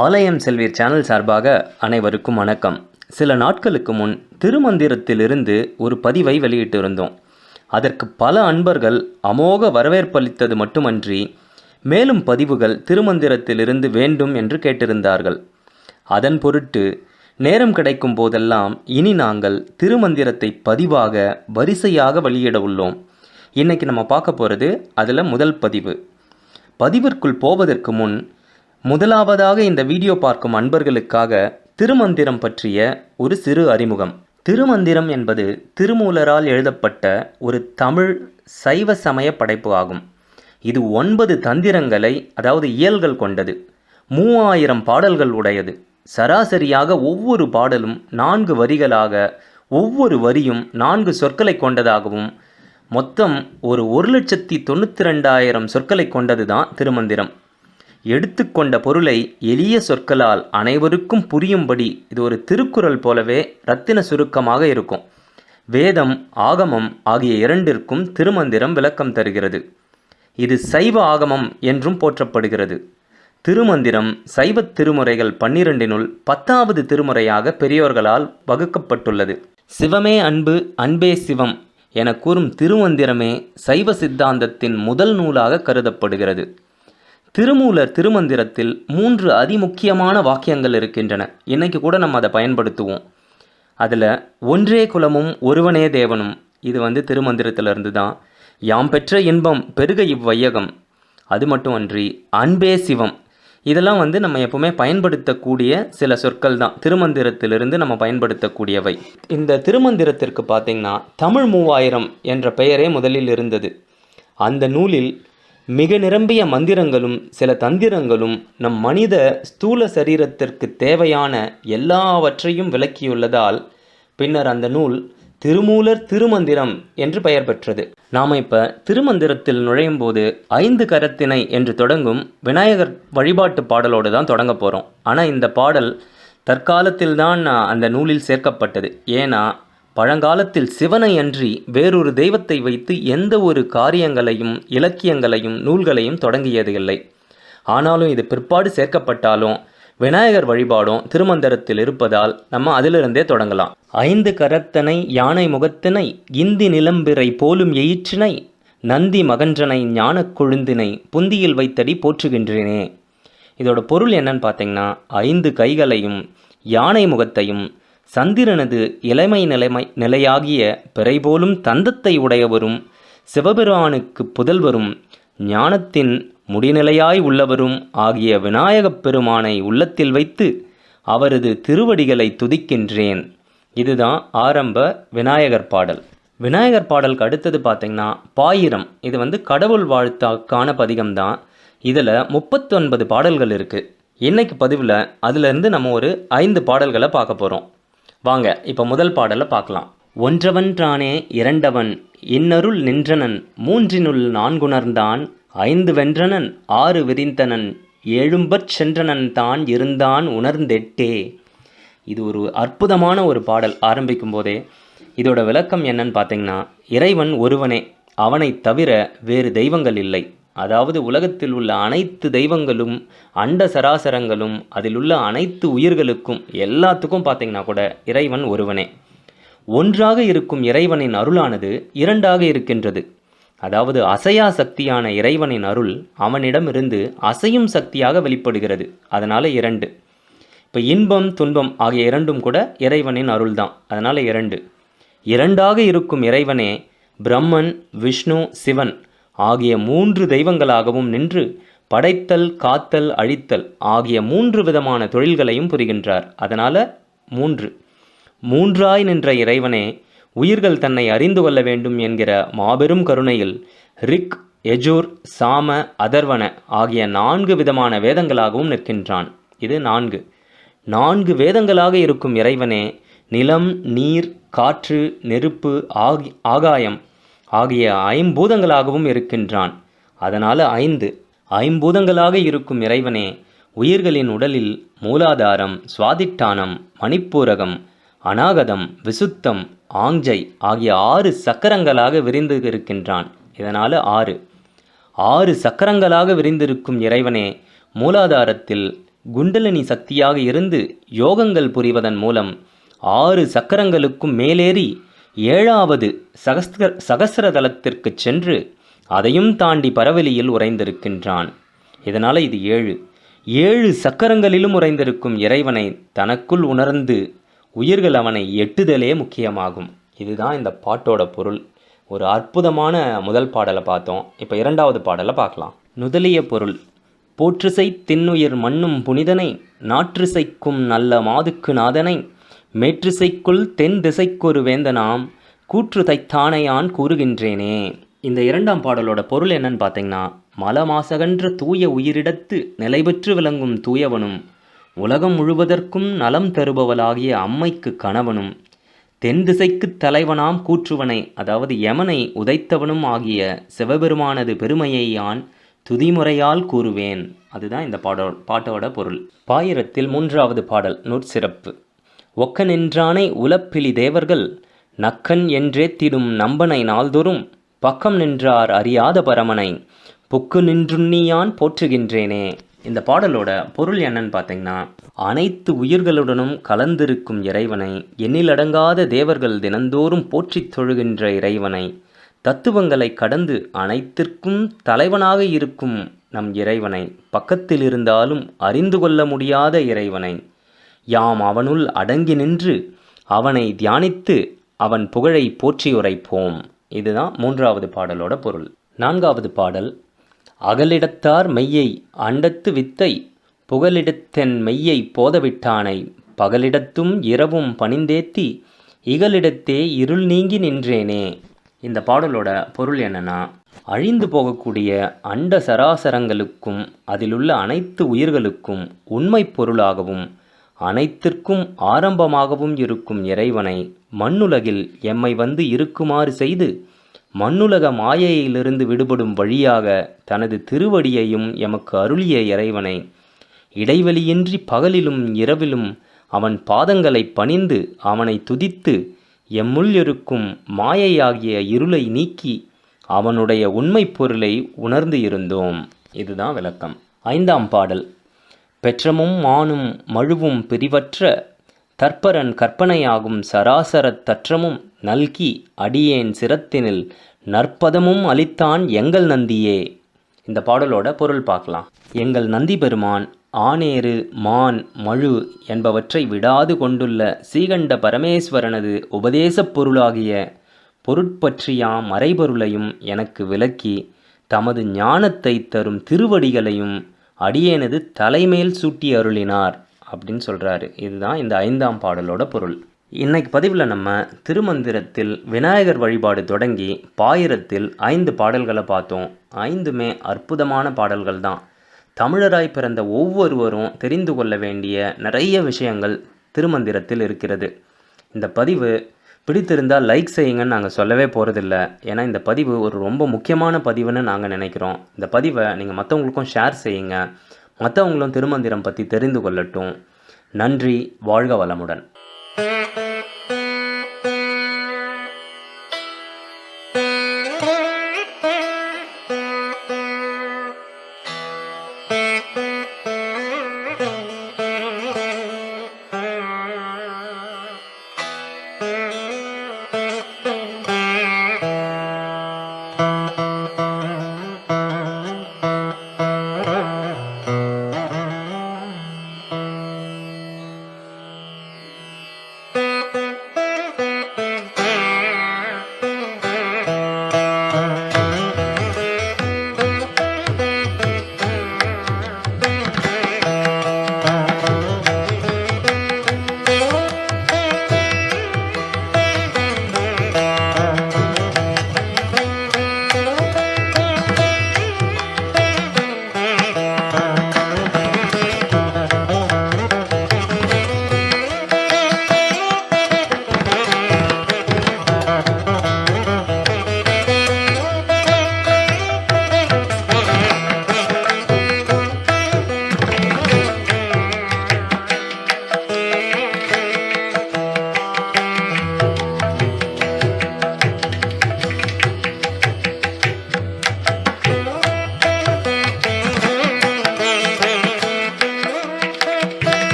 ஆலயம் செல்வீர் சேனல் சார்பாக அனைவருக்கும் வணக்கம். சில நாட்களுக்கு முன் திருமந்திரத்திலிருந்து ஒரு பதிவை வெளியிட்டிருந்தோம். அதற்கு பல அன்பர்கள் அமோக வரவேற்பளித்தது மட்டுமன்றி மேலும் பதிவுகள் திருமந்திரத்திலிருந்து வேண்டும் என்று கேட்டிருந்தார்கள். அதன் பொருட்டு நேரம் கிடைக்கும் போதெல்லாம் இனி நாங்கள் திருமந்திரத்தை பதிவாக வரிசையாக வெளியிட உள்ளோம். இன்றைக்கி நம்ம பார்க்க போகிறது அதில் முதல் பதிவிற்குள் போவதற்கு முன் முதலாவதாக இந்த வீடியோ பார்க்கும் அன்பர்களுக்காக திருமந்திரம் பற்றிய ஒரு சிறு அறிமுகம். திருமந்திரம் என்பது திருமூலரால் எழுதப்பட்ட ஒரு தமிழ் சைவ சமய படைப்பு ஆகும். இது 9 தந்திரங்களை அதாவது இயல்கள் கொண்டது. 3000 பாடல்கள் உடையது. சராசரியாக ஒவ்வொரு பாடலும் 4 வரிகளாக, ஒவ்வொரு வரியும் 4 சொற்களை கொண்டதாகவும் மொத்தம் ஒரு 1,92,000 சொற்களை கொண்டது தான் திருமந்திரம். எடுத்துக்கொண்ட பொருளை எளிய சொற்களால் அனைவருக்கும் புரியும்படி இது ஒரு திருக்குறள் போலவே இரத்தின சுருக்கமாக இருக்கும். வேதம், ஆகமம் ஆகிய இரண்டிற்கும் திருமந்திரம் விளக்கம் தருகிறது. இது சைவ ஆகமம் என்றும் போற்றப்படுகிறது. திருமந்திரம் சைவ திருமுறைகள் 12னுள் 10வது திருமுறையாக பெரியோர்களால் வகுக்கப்பட்டுள்ளது. சிவமே அன்பு, அன்பே சிவம் என கூறும் திருமந்திரமே சைவ சித்தாந்தத்தின் முதல் நூலாக கருதப்படுகிறது. திருமூலர் திருமந்திரத்தில் 3 அதிமுக்கியமான வாக்கியங்கள் இருக்கின்றன. இன்னைக்கு கூட நம்ம அதை பயன்படுத்துவோம். அதில் ஒன்றே குலமும் ஒருவனே தேவனும், இது திருமந்திரத்திலிருந்து தான். யாம் பெற்ற இன்பம் பெருக இவ்வையகம், அது மட்டுமன்றி அன்பே சிவம், இதெல்லாம் நம்ம எப்பவுமே பயன்படுத்தக்கூடிய சில சொற்கள் தான். திருமந்திரத்திலிருந்து நம்ம பயன்படுத்தக்கூடியவை. இந்த திருமந்திரத்திற்கு பார்த்திங்கன்னா தமிழ் 3000 என்ற பெயரே முதலில் இருந்தது. அந்த நூலில் மிக நிரம்பிய மந்திரங்களும் சில தந்திரங்களும் நம் மனித ஸ்தூல சரீரத்திற்கு தேவையான எல்லாவற்றையும் விளக்கியுள்ளதால் பின்னர் அந்த நூல் திருமூலர் திருமந்திரம் என்று பெயர் பெற்றது. நாம் இப்போ திருமந்திரத்தில் நுழையும் போது 5 கரத்தினை என்று தொடங்கும் விநாயகர் வழிபாட்டு பாடலோடு தான் தொடங்க போகிறோம். ஆனால் இந்த பாடல் தற்காலத்தில்தான் அந்த நூலில் சேர்க்கப்பட்டது. ஏன்னா பழங்காலத்தில் சிவனை அன்றி வேறொரு தெய்வத்தை வைத்து எந்த ஒரு காரியங்களையும் இலக்கியங்களையும் நூல்களையும் தொடங்கியது இல்லை. ஆனாலும் இது பிற்பாடு சேர்க்கப்பட்டாலும் விநாயகர் வழிபாடும் திருமந்திரத்தில் இருப்பதால் நம்ம அதிலிருந்தே தொடங்கலாம். 5 கரத்தனை யானை முகத்தினை இந்தி நிலம்பிறை போலும் எயிற்றினை நந்தி மகன்றனை ஞான கொழுந்தினை புந்தியில் வைத்தடி போற்றுகின்றேனே. இதோட பொருள் என்னன்னு பார்த்தீங்கன்னா, 5 கைகளையும் யானை முகத்தையும் சந்திரனது நிலையாகிய பிறை போலும் தந்தத்தை உடையவரும் சிவபெருமானுக்கு புதல்வரும் ஞானத்தின் முடிநிலையாய் உள்ளவரும் ஆகிய விநாயகப் பெருமானை உள்ளத்தில் வைத்து அவரது திருவடிகளை துதிக்கின்றேன். இதுதான் ஆரம்ப விநாயகர் பாடல். விநாயகர் பாடலுக்கு அடுத்தது பார்த்திங்கன்னா பாயிரம். இது கடவுள் வாழ்த்தாக்கான பதிகம்தான். இதில் 39 பாடல்கள் இருக்குது. இன்னைக்கு பதிவில் அதிலிருந்து நம்ம ஒரு 5 பாடல்களை பார்க்க போகிறோம். வாங்க இப்போ முதல் பாடலை பார்க்கலாம். ஒன்றவன்றானே இரண்டவன் இன்னருள் நின்றனன் மூன்றினுள் நான்குணர்ந்தான் 5 வென்றனன் 6 விரிந்தனன் 7 சென்றனன் தான் இருந்தான் உணர்ந்தெட்டே. இது ஒரு அற்புதமான ஒரு பாடல். ஆரம்பிக்கும் போதே இதோட விளக்கம் என்னன்னு பார்த்தீங்கன்னா, இறைவன் ஒருவனே, அவனை தவிர வேறு தெய்வங்கள் இல்லை. அதாவது உலகத்தில் உள்ள அனைத்து தெய்வங்களும் அண்ட சராசரங்களும் அதில் உள்ள அனைத்து உயிர்களுக்கும் எல்லாத்துக்கும் பார்த்திங்கன்னா கூட இறைவன் ஒருவனே. ஒன்றாக இருக்கும் இறைவனின் அருளானது 2ஆக இருக்கின்றது. அதாவது அசையா சக்தியான இறைவனின் அருள் அவனிடமிருந்து அசையும் சக்தியாக வெளிப்படுகிறது. அதனால் 2. இப்போ இன்பம் துன்பம் ஆகிய இரண்டும் கூட இறைவனின் அருள் தான். அதனால் 2. 2ஆக இருக்கும் இறைவனே பிரம்மன், விஷ்ணு, சிவன் ஆகிய 3 தெய்வங்களாகவும் நின்று படைத்தல், காத்தல், அழித்தல் ஆகிய 3 விதமான தொழில்களையும் புரிகின்றார். அதனால் 3. 3ஆய் நின்ற இறைவனே உயிர்கள் தன்னை அறிந்து கொள்ள வேண்டும் என்கிற மாபெரும் கருணையில் ரிக், யஜூர், சாம, அதர்வன ஆகிய 4 விதமான வேதங்களாகவும் நிற்கின்றான். இது 4. 4 வேதங்களாக இருக்கும் இறைவனே நிலம், நீர், காற்று, நெருப்பு, ஆகாயம் ஆகிய 5 பூதங்களாகவும் இருக்கின்றான். அதனால் 5. 5 பூதங்களாக இருக்கும் இறைவனே உயிர்களின் உடலில் மூலாதாரம், சுவாதிட்டானம், மணிப்பூரகம், அநாகதம், விசுத்தம், ஆஞ்சை ஆகிய 6 சக்கரங்களாக விரிந்து இருக்கின்றான். இதனால் 6. 6 சக்கரங்களாக விரிந்திருக்கும் இறைவனே மூலாதாரத்தில் குண்டலினி சக்தியாக இருந்து யோகங்கள் புரிவதன் மூலம் 6 சக்கரங்களுக்கும் மேலேறி 7வது சகஸ்ரதலத்திற்கு சென்று அதையும் தாண்டி பரவெளியில் உறைந்திருக்கின்றான். இதனால் இது 7 சக்கரங்களிலும் உறைந்திருக்கும் இறைவனை தனக்குள் உணர்ந்து உயிர்கள் அவனை எட்டுதலே முக்கியமாகும். இதுதான் இந்த பாட்டோட பொருள். ஒரு அற்புதமான முதல் பாடலை பார்த்தோம். இப்போ 2வது பாடலை பார்க்கலாம். நுதலிய பொருள்: போற்றுசை திண்ணுயிர் மண்ணும் புனிதனை, நாற்றுசைக்கும் நல்ல மாதுக்கு நாதனை, மேற்றுசைக்குள் தென் திசைக்கொரு வேந்தனாம், கூற்று தைத்தானையான் கூறுகின்றேனே. இந்த 2ஆம் பாடலோட பொருள் என்னன்னு பார்த்தீங்கன்னா, மலமாசகன்ற தூய உயிரிடத்து நிலைபெற்று விளங்கும் தூயவனும், உலகம் முழுவதற்கும் நலம் தருபவளாகிய அம்மைக்கு கணவனும், தென் திசைக்குத் தலைவனாம் கூற்றுவனை, அதாவது யமனை உதைத்தவனும் ஆகிய சிவபெருமானது பெருமையை யான் துதிமுறையால் கூறுவேன். அதுதான் இந்த பாட்டோட பொருள். பாயிரத்தில் 3வது பாடல் நூற்சிறப்பு: ஒக்க நின்றானை உலப்பிலி தேவர்கள், நக்கன் என்றேத்திடும் நம்பனை நாள்தோறும், பக்கம் நின்றார் அறியாத பரமனை, புக்கு நின்றுண்ணியான் போற்றுகின்றேனே. இந்த பாடலோட பொருள் என்னன்னு பார்த்தீங்கன்னா, அனைத்து உயிர்களுடனும் கலந்திருக்கும் இறைவனை, எண்ணிலடங்காத தேவர்கள் தினந்தோறும் போற்றித் தொழுகின்ற இறைவனை, தத்துவங்களை கடந்து அனைத்திற்கும் தலைவனாக இருக்கும் நம் இறைவனை, பக்கத்தில் இருந்தாலும் அறிந்து கொள்ள முடியாத இறைவனை, யாம் அவனுள் அடங்கி நின்று அவனை தியானித்து அவன் புகழை போற்றியுரைப்போம். இதுதான் 3வது பாடலோட பொருள். 4வது பாடல்: அகலிடத்தார் மெய்யை அண்டத்து வித்தை, புகலிடத்தென் மெய்யை போதவிட்டானை, பகலிடத்தும் இரவும் பணிந்தேத்தி, இகலிடத்தே இருள் நீங்கி நின்றேனே. இந்த பாடலோட பொருள் என்னன்னா, அழிந்து போகக்கூடிய அண்ட சராசரங்களுக்கும் அதிலுள்ள அனைத்து உயிர்களுக்கும் உண்மை பொருளாகவும் அனைத்திற்கும் ஆரம்பமாகவும் இருக்கும் இறைவனை மண்ணுலகில் எம்மை வந்து இருக்குமாறு செய்து, மண்ணுலக மாயையிலிருந்து விடுபடும் வழியாக தனது திருவடியையும் எமக்கு அருளிய இறைவனை, இடைவெளியின்றி பகலிலும் இரவிலும் அவன் பாதங்களை பணிந்து அவனை துதித்து எம்முள் இருக்கும் மாயையாகிய இருளை நீக்கி அவனுடைய உண்மை பொருளை உணர்ந்து இருந்தோம். இதுதான் விளக்கம். 5ஆம் பாடல்: பெற்றமும் மானும் மழுவும் பிரிவற்ற, தற்பரன் கற்பனையாகும் சராசரத் தற்றமும் நல்கி, அடியேன் சிரத்தினில் நற்பதமும் அளித்தான் எங்கள் நந்தியே. இந்த பாடலோட பொருள் பார்க்கலாம். எங்கள் நந்தி பெருமான் ஆனேறு மான் மழு என்பவற்றை விடாது கொண்டுள்ள சீகண்ட பரமேஸ்வரனது உபதேசப் பொருளாகிய பொருட்பற்றியாம் மறைபொருளையும் எனக்கு விளக்கி தமது ஞானத்தை தரும் திருவடிகளையும் அடியேனது தலைமேல் சூட்டி அருளினார் அப்படின்னு சொல்கிறாரு. இதுதான் இந்த 5ஆம் பாடலோட பொருள். இன்னைக்கு பதிவில் நம்ம திருமந்திரத்தில் விநாயகர் வழிபாடு தொடங்கி பாயிரத்தில் 5 பாடல்களை பார்த்தோம். 5மே அற்புதமான பாடல்கள் தான். தமிழராய் பிறந்த ஒவ்வொருவரும் தெரிந்து கொள்ள வேண்டிய நிறைய விஷயங்கள் திருமந்திரத்தில் இருக்கிறது. இந்த பதிவு பிடித்திருந்தால் லைக் செய்யுங்கன்னு நாங்கள் சொல்லவே போகிறதில்ல. ஏன்னா இந்த பதிவு ஒரு ரொம்ப முக்கியமான பதிவுன்னு நாங்கள் நினைக்கிறோம். இந்த பதிவை நீங்கள் மற்றவங்களுக்கும் ஷேர் செய்யுங்க. மற்றவங்களும் திருமந்திரம் பற்றி தெரிந்து கொள்ளட்டும். நன்றி. வாழ்க வளமுடன்.